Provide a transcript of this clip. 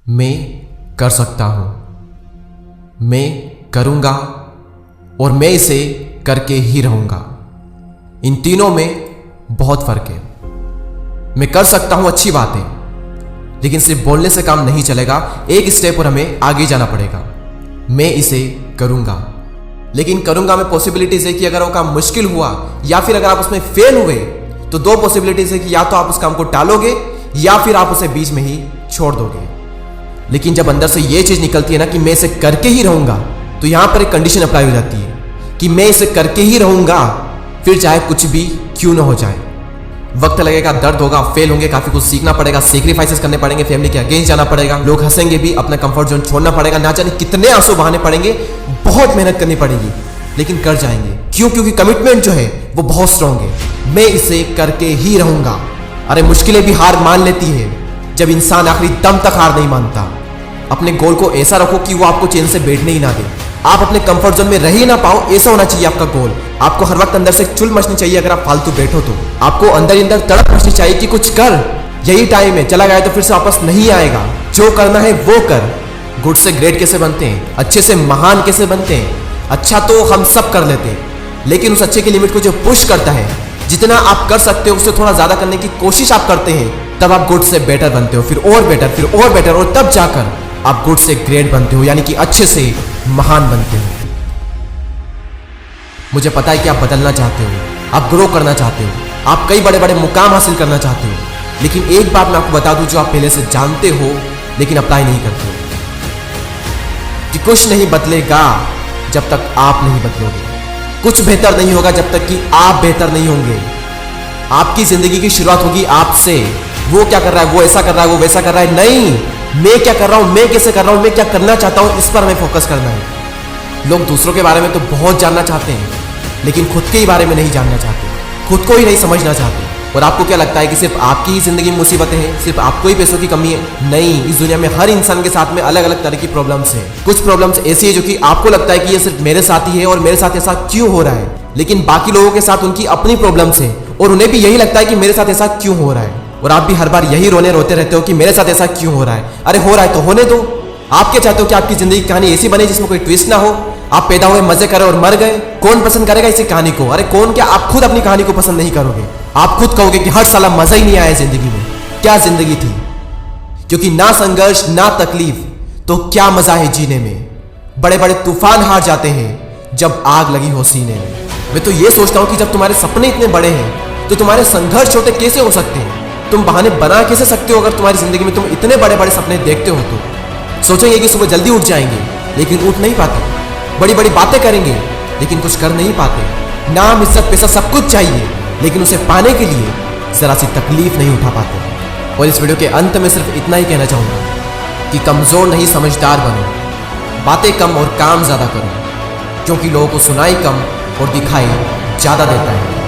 मैं कर सकता हूं, मैं करूंगा और मैं इसे करके ही रहूंगा। इन तीनों में बहुत फर्क है। मैं कर सकता हूं, अच्छी बात है, लेकिन सिर्फ बोलने से काम नहीं चलेगा। एक स्टेप और हमें आगे जाना पड़ेगा। मैं इसे करूंगा, लेकिन करूंगा में पॉसिबिलिटीज है कि अगर वो काम मुश्किल हुआ या फिर अगर आप उसमें फेल हुए तो दो पॉसिबिलिटीज है कि या तो आप उस काम को टालोगे या फिर आप उसे बीच में ही छोड़ दोगे। लेकिन जब अंदर से ये चीज निकलती है ना कि मैं इसे करके ही रहूंगा, तो यहां पर एक कंडीशन अप्लाई हो जाती है कि मैं इसे करके ही रहूंगा, फिर चाहे कुछ भी क्यों ना हो जाए। वक्त लगेगा, दर्द होगा, फेल होंगे, काफी कुछ सीखना पड़ेगा, सेक्रीफाइसेस करने पड़ेंगे, फैमिली के अगेंस्ट जाना पड़ेगा, लोग हंसेंगे भी, अपना कंफर्ट जोन छोड़ना पड़ेगा, ना जाने कितने आंसू बहाने पड़ेंगे, बहुत मेहनत करनी पड़ेगी, लेकिन कर जाएंगे। क्यों? क्योंकि कमिटमेंट जो है वो बहुत स्ट्रांग है। मैं इसे करके ही रहूंगा। अरे मुश्किलें भी हार मान लेती है जब इंसान आखिरी दम तक हार नहीं मानता। अपने गोल को ऐसा रखो कि वो आपको चैन से बैठने ही ना दे। आप अपने कंफर्ट जोन में रह ही ना पाओ, ऐसा होना चाहिए आपका गोल। आपको हर वक्त अंदर से चुल मचनी चाहिए। अगर आप फालतू बैठो तो आपको अंदर अंदर तड़प मचनी चाहिए कि कुछ कर, यही टाइम है, चला गया तो फिर से वापस नहीं आएगा। जो करना है वो कर। गुड से ग्रेट कैसे बनते हैं, अच्छे से महान कैसे बनते हैं? अच्छा तो हम सब कर लेते हैं, लेकिन उस अच्छे की लिमिट को जो पुश करता है, जितना आप कर सकते हो उससे थोड़ा ज्यादा करने की कोशिश आप करते हैं, तब आप गुड से बेटर बनते हो, फिर और बेटर, फिर और बेटर, और तब जाकर आप गुड से ग्रेट बनते हो, यानी कि अच्छे से महान बनते हो। मुझे पता है कि आप बदलना चाहते हो, आप ग्रो करना चाहते हो, आप कई बड़े बड़े मुकाम हासिल करना चाहते हो, लेकिन एक बात मैं आपको बता दूं जो आप पहले से जानते हो लेकिन अप्लाई नहीं करते हो, कि कुछ नहीं बदलेगा जब तक आप नहीं बदलोगे। कुछ बेहतर नहीं होगा जब तक कि आप बेहतर नहीं होंगे। आपकी जिंदगी की शुरुआत होगी आपसे। वो क्या कर रहा है, वो ऐसा कर रहा है, वो वैसा कर रहा है, नहीं, मैं क्या कर रहा हूं, मैं कैसे कर रहा हूं, मैं क्या करना चाहता हूं, इस पर हमें फोकस करना है। लोग दूसरों के बारे में तो बहुत जानना चाहते हैं, लेकिन खुद के ही बारे में नहीं जानना चाहते, खुद को ही नहीं समझना चाहते। और आपको क्या लगता है कि सिर्फ आपकी ही जिंदगी में मुसीबतें हैं, सिर्फ आपको ही पैसों की कमी है? नहीं, इस दुनिया में हर इंसान के साथ में अलग अलग तरह की प्रॉब्लम्स हैं। कुछ प्रॉब्लम्स ऐसी है जो कि आपको लगता है कि ये सिर्फ मेरे साथ ही है और मेरे साथ ऐसा क्यों हो रहा है, लेकिन बाकी लोगों के साथ उनकी अपनी प्रॉब्लम्स है और उन्हें भी यही लगता है कि मेरे साथ ऐसा क्यों हो रहा है। और आप भी हर बार यही रोते रहते हो कि मेरे साथ ऐसा क्यों हो रहा है। अरे हो रहा है तो होने दो। आप क्या चाहते हो कि आपकी जिंदगी की कहानी ऐसी बने जिसमें कोई ट्विस्ट ना हो? आप पैदा हुए, मजे करे और मर गए। कौन पसंद करेगा इसी कहानी को? अरे कौन? क्या आप खुद अपनी कहानी को पसंद नहीं करोगे? आप खुद कहोगे कि हर साला मजा ही नहीं आया जिंदगी में, क्या जिंदगी थी? क्योंकि ना संघर्ष ना तकलीफ तो क्या मजा है जीने में। बड़े बड़े तूफान हार जाते हैं जब आग लगी हो सीने में। मैं तो ये सोचता हूं कि जब तुम्हारे सपने इतने बड़े हैं तो तुम्हारे संघर्ष छोटे कैसे हो सकते हैं? तुम बहाने बना कैसे सकते हो? अगर तुम्हारी जिंदगी में तुम इतने बड़े बड़े सपने देखते हो तो सोचेंगे कि सुबह जल्दी उठ जाएंगे, लेकिन उठ नहीं पाते। बड़ी बड़ी बातें करेंगे लेकिन कुछ कर नहीं पाते। नाम, इज्जत, पैसा सब कुछ चाहिए, लेकिन उसे पाने के लिए जरा सी तकलीफ नहीं उठा पाते। और इस वीडियो के अंत में सिर्फ इतना ही कहना चाहूंगा कि कमजोर नहीं समझदार बनो, बातें कम और काम ज्यादा करो, क्योंकि लोगों को सुनाई कम और दिखाई ज्यादा देता है।